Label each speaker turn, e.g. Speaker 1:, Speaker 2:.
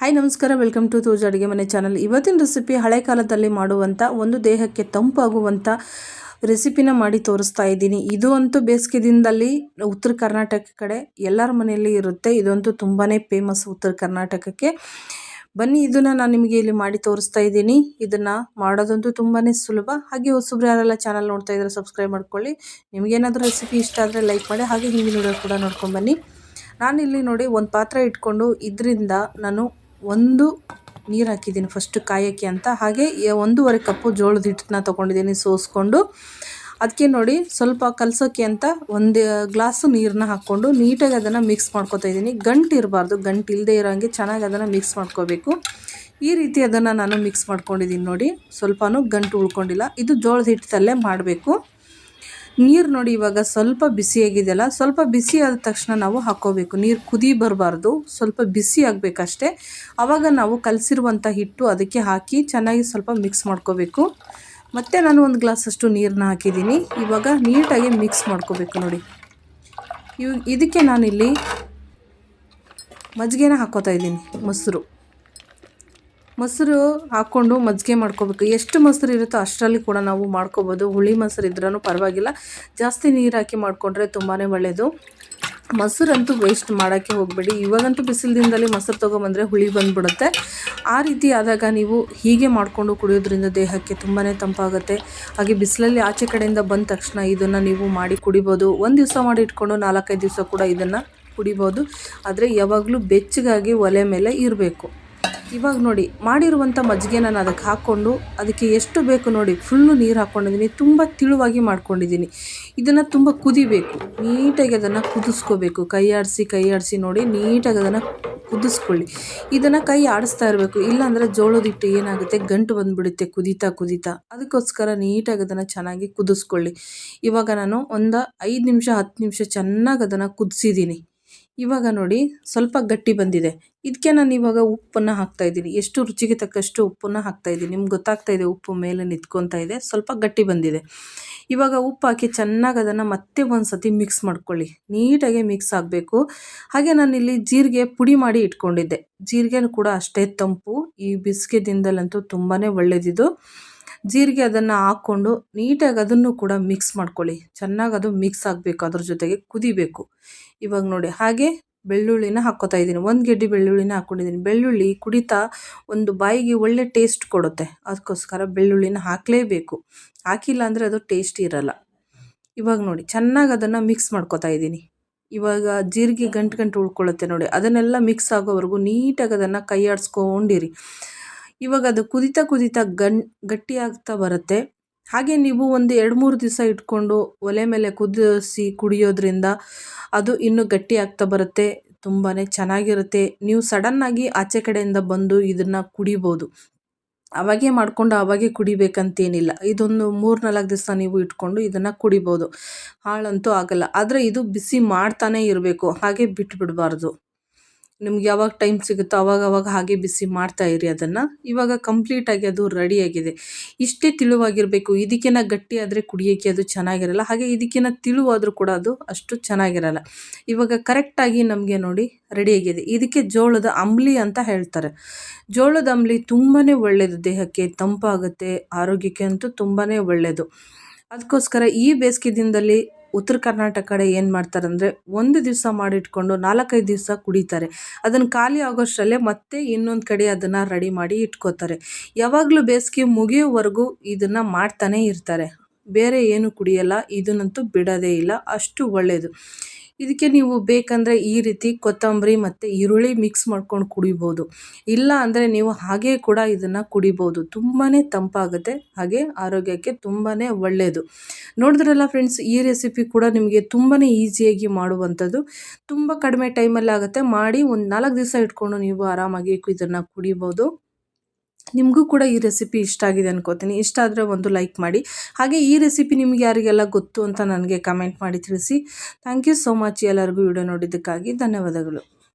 Speaker 1: Hi ನಮಸ್ಕಾರ, welcome to ತೂಜ್ ಅಡುಗೆ ಮನೆ ಚಾನಲ್. ಇವತ್ತಿನ ರೆಸಿಪಿ ಹಳೆ ಕಾಲದಲ್ಲಿ ಮಾಡುವಂಥ ಒಂದು ದೇಹಕ್ಕೆ ತಂಪಾಗುವಂಥ ರೆಸಿಪಿನ ಮಾಡಿ ತೋರಿಸ್ತಾ ಇದ್ದೀನಿ. ಇದು ಅಂತೂ ಬೇಸಿಗೆ ದಿನದಲ್ಲಿ ಉತ್ತರ ಕರ್ನಾಟಕ ಕಡೆ ಎಲ್ಲರ ಮನೆಯಲ್ಲಿ ಇರುತ್ತೆ. ಇದಂತೂ ತುಂಬಾ ಫೇಮಸ್ ಉತ್ತರ ಕರ್ನಾಟಕಕ್ಕೆ. ಬನ್ನಿ, ಇದನ್ನು ನಾನು ನಿಮಗೆ ಇಲ್ಲಿ ಮಾಡಿ ತೋರಿಸ್ತಾ ಇದ್ದೀನಿ. ಇದನ್ನು ಮಾಡೋದಂತೂ ತುಂಬಾ ಸುಲಭ. ಹಾಗೆ ಹೊಸಬ್ರು ಯಾರೆಲ್ಲ ಚಾನಲ್ ನೋಡ್ತಾ ಇದ್ದಾರೆ ಸಬ್ಸ್ಕ್ರೈಬ್ ಮಾಡ್ಕೊಳ್ಳಿ. ನಿಮಗೇನಾದರೂ ರೆಸಿಪಿ ಇಷ್ಟ ಆದರೆ ಲೈಕ್ ಮಾಡಿ, ಹಾಗೆ ಹಿಂದಿನ ವಿಡಿಯೋ ಕೂಡ ನೋಡ್ಕೊಂಡು ಬನ್ನಿ. ನಾನಿಲ್ಲಿ ನೋಡಿ ಒಂದು ಪಾತ್ರೆ ಇಟ್ಕೊಂಡು ಇದರಿಂದ ನಾನು ಒಂದು ನೀರು ಹಾಕಿದ್ದೀನಿ ಫಸ್ಟ್ ಕಾಯೋಕ್ಕೆ ಅಂತ. ಹಾಗೆ 1.5 ಕಪ್ಪು ಜೋಳದ ಹಿಟ್ಟನ್ನ ತೊಗೊಂಡಿದ್ದೀನಿ ಸೋಸ್ಕೊಂಡು. ಅದಕ್ಕೆ ನೋಡಿ ಸ್ವಲ್ಪ ಕಲಸೋಕ್ಕೆ ಅಂತ 1 ಗ್ಲಾಸು ನೀರನ್ನ ಹಾಕ್ಕೊಂಡು ನೀಟಾಗಿ ಅದನ್ನು ಮಿಕ್ಸ್ ಮಾಡ್ಕೊತಾ ಇದ್ದೀನಿ. ಗಂಟು ಇರಬಾರ್ದು, ಗಂಟು ಇಲ್ಲದೆ ಇರೋಂಗೆ ಚೆನ್ನಾಗಿ ಅದನ್ನು ಮಿಕ್ಸ್ ಮಾಡ್ಕೋಬೇಕು. ಈ ರೀತಿ ಅದನ್ನು ನಾನು ಮಿಕ್ಸ್ ಮಾಡ್ಕೊಂಡಿದ್ದೀನಿ ನೋಡಿ. ಸ್ವಲ್ಪನೂ ಗಂಟು ಉಳ್ಕೊಂಡಿಲ್ಲ. ಇದು ಜೋಳದ ಹಿಟ್ಟಲ್ಲೇ ಮಾಡಬೇಕು. ನೀರು ನೋಡಿ ಇವಾಗ ಸ್ವಲ್ಪ ಬಿಸಿಯಾಗಿದೆಯಲ್ಲ, ಸ್ವಲ್ಪ ಬಿಸಿ ಆದ ತಕ್ಷಣ ನಾವು ಹಾಕ್ಕೋಬೇಕು. ನೀರು ಕುದಿ ಬರಬಾರ್ದು, ಸ್ವಲ್ಪ ಬಿಸಿ ಆಗಬೇಕಷ್ಟೇ. ಆವಾಗ ನಾವು ಕಲಸಿರುವಂಥ ಹಿಟ್ಟು ಅದಕ್ಕೆ ಹಾಕಿ ಚೆನ್ನಾಗಿ ಸ್ವಲ್ಪ ಮಿಕ್ಸ್ ಮಾಡ್ಕೋಬೇಕು. ಮತ್ತು ನಾನು 1 ಗ್ಲಾಸಷ್ಟು ನೀರನ್ನ ಹಾಕಿದ್ದೀನಿ. ಇವಾಗ ನೀಟಾಗಿ ಮಿಕ್ಸ್ ಮಾಡ್ಕೋಬೇಕು ನೋಡಿ. ಇದಕ್ಕೆ ನಾನಿಲ್ಲಿ ಮಜ್ಜಿಗೆನ ಹಾಕ್ಕೋತಾ ಇದ್ದೀನಿ. ಮೊಸರು ಹಾಕ್ಕೊಂಡು ಮಜ್ಜಿಗೆ ಮಾಡ್ಕೋಬೇಕು. ಎಷ್ಟು ಮೊಸರು ಇರುತ್ತೋ ಅಷ್ಟರಲ್ಲಿ ಕೂಡ ನಾವು ಮಾಡ್ಕೋಬೋದು. ಹುಳಿ ಮೊಸರು ಇದ್ರೂ ಪರವಾಗಿಲ್ಲ, ಜಾಸ್ತಿ ನೀರು ಹಾಕಿ ಮಾಡಿಕೊಂಡ್ರೆ ತುಂಬಾ ಒಳ್ಳೆಯದು. ಮೊಸರಂತೂ ವೇಸ್ಟ್ ಮಾಡೋಕ್ಕೆ ಹೋಗಬೇಡಿ. ಇವಾಗಂತೂ ಬಿಸಿಲು ದಿನದಲ್ಲಿ ಮೊಸರು ತೊಗೊಂಬಂದರೆ ಹುಳಿ ಬಂದುಬಿಡುತ್ತೆ. ಆ ರೀತಿ ಆದಾಗ ನೀವು ಹೀಗೆ ಮಾಡಿಕೊಂಡು ಕುಡಿಯೋದ್ರಿಂದ ದೇಹಕ್ಕೆ ತುಂಬಾ ತಂಪಾಗುತ್ತೆ. ಹಾಗೆ ಬಿಸಿಲಲ್ಲಿ ಆಚೆ ಕಡೆಯಿಂದ ಬಂದ ತಕ್ಷಣ ಇದನ್ನು ನೀವು ಮಾಡಿ ಕುಡಿಬೋದು. 1 ದಿವಸ ಮಾಡಿ ಇಟ್ಕೊಂಡು 4-5 ದಿವಸ ಕೂಡ ಇದನ್ನು ಕುಡಿಬೋದು. ಆದರೆ ಯಾವಾಗಲೂ ಬೆಚ್ಚಗಾಗಿ ಒಲೆ ಮೇಲೆ ಇರಬೇಕು. ಇವಾಗ ನೋಡಿ ಮಾಡಿರುವಂಥ ಮಜ್ಜಿಗೆ ನಾನು ಅದಕ್ಕೆ ಹಾಕ್ಕೊಂಡು ಅದಕ್ಕೆ ಎಷ್ಟು ಬೇಕು ನೋಡಿ ಫುಲ್ಲು ನೀರು ಹಾಕ್ಕೊಂಡಿದ್ದೀನಿ. ತುಂಬ ತಿಳುವಾಗಿ ಮಾಡ್ಕೊಂಡಿದ್ದೀನಿ. ಇದನ್ನು ತುಂಬ ಕುದಿಬೇಕು. ನೀಟಾಗಿ ಅದನ್ನು ಕುದಿಸ್ಕೋಬೇಕು. ಕೈ ಆಡಿಸಿ ನೋಡಿ ನೀಟಾಗಿ ಅದನ್ನು ಕುದಿಸ್ಕೊಳ್ಳಿ. ಇದನ್ನು ಕೈ ಆಡಿಸ್ತಾ ಇರಬೇಕು, ಇಲ್ಲಾಂದರೆ ಜೋಳದ ಹಿಟ್ಟು ಏನಾಗುತ್ತೆ ಗಂಟು ಬಂದುಬಿಡುತ್ತೆ ಕುದೀತಾ. ಅದಕ್ಕೋಸ್ಕರ ನೀಟಾಗಿ ಅದನ್ನು ಚೆನ್ನಾಗಿ ಕುದಿಸ್ಕೊಳ್ಳಿ. ಇವಾಗ ನಾನು ಒಂದು 5 ನಿಮಿಷ 10 ನಿಮಿಷ ಚೆನ್ನಾಗಿ ಅದನ್ನು ಕುದಿಸಿದ್ದೀನಿ. ಇವಾಗ ನೋಡಿ ಸ್ವಲ್ಪ ಗಟ್ಟಿ ಬಂದಿದೆ. ಇದಕ್ಕೆ ನಾನು ಇವಾಗ ಉಪ್ಪನ್ನು ಹಾಕ್ತಾಯಿದ್ದೀನಿ. ಎಷ್ಟು ರುಚಿಗೆ ತಕ್ಕಷ್ಟು ಉಪ್ಪನ್ನು ಹಾಕ್ತಾಯಿದ್ದೀನಿ. ನಿಮ್ಗೆ ಗೊತ್ತಾಗ್ತಾ ಇದೆ, ಉಪ್ಪು ಮೇಲೆ ನಿಂತ್ಕೊತಾ ಇದೆ, ಸ್ವಲ್ಪ ಗಟ್ಟಿ ಬಂದಿದೆ. ಇವಾಗ ಉಪ್ಪು ಹಾಕಿ ಚೆನ್ನಾಗಿ ಅದನ್ನು ಮತ್ತೆ ಒಂದು ಸತಿ ಮಿಕ್ಸ್ ಮಾಡ್ಕೊಳ್ಳಿ. ನೀಟಾಗಿ ಮಿಕ್ಸ್ ಆಗಬೇಕು. ಹಾಗೆ ನಾನಿಲ್ಲಿ ಜೀರಿಗೆ ಪುಡಿ ಮಾಡಿ ಇಟ್ಕೊಂಡಿದ್ದೆ. ಜೀರಿಗೆನೂ ಕೂಡ ಅಷ್ಟೇ ತಂಪು. ಈ ಬಿಸಿಗೆ ದಿನದಲ್ಲಂತೂ ತುಂಬಾ ಒಳ್ಳೆಯದಿದು. ಜೀರಿಗೆ ಅದನ್ನು ಹಾಕ್ಕೊಂಡು ನೀಟಾಗಿ ಅದನ್ನು ಕೂಡ ಮಿಕ್ಸ್ ಮಾಡ್ಕೊಳ್ಳಿ. ಚೆನ್ನಾಗಿ ಅದು ಮಿಕ್ಸ್ ಆಗಬೇಕು, ಅದ್ರ ಜೊತೆಗೆ ಕುದಿಬೇಕು. ಇವಾಗ ನೋಡಿ ಹಾಗೆ ಬೆಳ್ಳುಳ್ಳಿನ ಹಾಕ್ಕೋತಾ ಇದ್ದೀನಿ. 1 ಗೆಡ್ಡೆ ಬೆಳ್ಳುಳ್ಳಿನ ಹಾಕ್ಕೊಂಡಿದ್ದೀನಿ. ಬೆಳ್ಳುಳ್ಳಿ ಕುಡಿತಾ ಒಂದು ಬಾಯಿಗೆ ಒಳ್ಳೆ ಟೇಸ್ಟ್ ಕೊಡುತ್ತೆ. ಅದಕ್ಕೋಸ್ಕರ ಬೆಳ್ಳುಳ್ಳಿನ ಹಾಕಲೇಬೇಕು. ಹಾಕಿಲ್ಲ ಅಂದರೆ ಅದು ಟೇಸ್ಟ್ ಇರಲ್ಲ. ಇವಾಗ ನೋಡಿ ಚೆನ್ನಾಗಿ ಅದನ್ನು ಮಿಕ್ಸ್ ಮಾಡ್ಕೋತಾ ಇದ್ದೀನಿ. ಇವಾಗ ಜೀರಿಗೆ ಗಂಟು ಉಳ್ಕೊಳ್ಳುತ್ತೆ ನೋಡಿ, ಅದನ್ನೆಲ್ಲ ಮಿಕ್ಸ್ ಆಗೋವರೆಗೂ ನೀಟಾಗಿ ಅದನ್ನು ಕೈ ಆಡಿಸ್ಕೊಂಡಿರಿ. ಇವಾಗ ಅದು ಕುದಿತಾ ಗಟ್ಟಿ ಆಗ್ತಾ ಬರುತ್ತೆ. ಹಾಗೆ ನೀವು ಒಂದು 2-3 ದಿವಸ ಇಟ್ಕೊಂಡು ಒಲೆ ಮೇಲೆ ಕುದಿಸಿ ಕುಡಿಯೋದ್ರಿಂದ ಅದು ಇನ್ನೂ ಗಟ್ಟಿ ಆಗ್ತಾ ಬರುತ್ತೆ. ತುಂಬಾ ಚೆನ್ನಾಗಿರುತ್ತೆ. ನೀವು ಸಡನ್ನಾಗಿ ಆಚೆ ಕಡೆಯಿಂದ ಬಂದು ಇದನ್ನು ಕುಡಿಬೋದು. ಅವಾಗೇ ಮಾಡಿಕೊಂಡು ಅವಾಗೇ ಕುಡಿಬೇಕಂತೇನಿಲ್ಲ. ಇದೊಂದು 3-4 ದಿವಸ ನೀವು ಇಟ್ಕೊಂಡು ಇದನ್ನು ಕುಡಿಬೋದು. ಹಾಳಂತೂ ಆಗಲ್ಲ. ಆದರೆ ಇದು ಬಿಸಿ ಮಾಡ್ತಾನೇ ಇರಬೇಕು, ಹಾಗೆ ಬಿಟ್ಬಿಡಬಾರ್ದು. ನಿಮ್ಗೆ ಯಾವಾಗ ಟೈಮ್ ಸಿಗುತ್ತೋ ಅವಾಗ ಹಾಗೆ ಬಿಸಿ ಮಾಡ್ತಾಯಿರಿ ಅದನ್ನು. ಇವಾಗ ಕಂಪ್ಲೀಟಾಗಿ ಅದು ರೆಡಿಯಾಗಿದೆ. ಇಷ್ಟೇ ತಿಳುವಾಗಿರಬೇಕು. ಇದಕ್ಕಿಂತ ಗಟ್ಟಿ ಆದರೆ ಕುಡಿಯೋಕ್ಕೆ ಅದು ಚೆನ್ನಾಗಿರಲ್ಲ. ಹಾಗೆ ಇದಕ್ಕಿಂತ ತಿಳುವಾದರೂ ಕೂಡ ಅದು ಅಷ್ಟು ಚೆನ್ನಾಗಿರಲ್ಲ. ಇವಾಗ ಕರೆಕ್ಟಾಗಿ ನಮಗೆ ನೋಡಿ ರೆಡಿಯಾಗಿದೆ. ಇದಕ್ಕೆ ಜೋಳದ ಅಂಬ್ಲಿ ಅಂತ ಹೇಳ್ತಾರೆ. ಜೋಳದ ಅಂಬ್ಲಿ ತುಂಬಾ ಒಳ್ಳೆಯದು, ದೇಹಕ್ಕೆ ತಂಪಾಗುತ್ತೆ, ಆರೋಗ್ಯಕ್ಕೆ ಅಂತೂ ತುಂಬಾ ಒಳ್ಳೆಯದು. ಅದಕ್ಕೋಸ್ಕರ ಈ ಬೇಸಿಗೆ ದಿನದಲ್ಲಿ ಉತ್ತರ ಕರ್ನಾಟಕ ಕಡೆ ಏನು ಮಾಡ್ತಾರೆ ಅಂದರೆ 1 ದಿವಸ ಮಾಡಿಟ್ಕೊಂಡು 4-5 ದಿವಸ ಕುಡಿತಾರೆ. ಅದನ್ನು ಖಾಲಿ ಆಗೋಷ್ಟರಲ್ಲೇ ಮತ್ತೆ ಇನ್ನೊಂದು ಕಡೆ ಅದನ್ನು ರೆಡಿ ಮಾಡಿ ಇಟ್ಕೋತಾರೆ. ಯಾವಾಗಲೂ ಬೇಸಿಗೆ ಮುಗಿಯೋವರೆಗೂ ಇದನ್ನು ಮಾಡ್ತಾನೇ ಇರ್ತಾರೆ. ಬೇರೆ ಏನು ಕುಡಿಯಲ್ಲ. ಇದನ್ನಂತೂ ಬಿಡೋದೇ ಇಲ್ಲ, ಅಷ್ಟು ಒಳ್ಳೆಯದು. ಇದಕ್ಕೆ ನೀವು ಬೇಕಂದರೆ ಈ ರೀತಿ ಕೊತ್ತಂಬರಿ ಮತ್ತು ಈರುಳ್ಳಿ ಮಿಕ್ಸ್ ಮಾಡ್ಕೊಂಡು ಕುಡಿಬೋದು. ಇಲ್ಲ ಅಂದರೆ ನೀವು ಹಾಗೇ ಕೂಡ ಇದನ್ನು ಕುಡಿಬೋದು. ತುಂಬಾ ತಂಪಾಗುತ್ತೆ, ಹಾಗೆ ಆರೋಗ್ಯಕ್ಕೆ ತುಂಬಾ ಒಳ್ಳೆಯದು. ನೋಡಿದ್ರಲ್ಲ ಫ್ರೆಂಡ್ಸ್, ಈ ರೆಸಿಪಿ ಕೂಡ ನಿಮಗೆ ತುಂಬಾ ಈಸಿಯಾಗಿ ಮಾಡುವಂಥದ್ದು. ತುಂಬ ಕಡಿಮೆ ಟೈಮಲ್ಲಿ ಆಗುತ್ತೆ. ಮಾಡಿ ಒಂದು 4 ದಿವಸ ಇಟ್ಕೊಂಡು ನೀವು ಆರಾಮಾಗಿ ಇದನ್ನು ಕುಡಿಬೋದು. ನಿಮಗೂ ಕೂಡ ಈ ರೆಸಿಪಿ ಇಷ್ಟ ಆಗಿದೆ ಅನ್ಕೋತೀನಿ. ಇಷ್ಟ ಆದರೆ ಒಂದು ಲೈಕ್ ಮಾಡಿ. ಹಾಗೆ ಈ ರೆಸಿಪಿ ನಿಮ್ಗೆ ಯಾರಿಗೆಲ್ಲ ಗೊತ್ತು ಅಂತ ನನಗೆ ಕಮೆಂಟ್ ಮಾಡಿ ತಿಳಿಸಿ. Thank you so much. ಎಲ್ಲರಿಗೂ ವಿಡಿಯೋ ನೋಡಿದ್ದಕ್ಕಾಗಿ ಧನ್ಯವಾದಗಳು.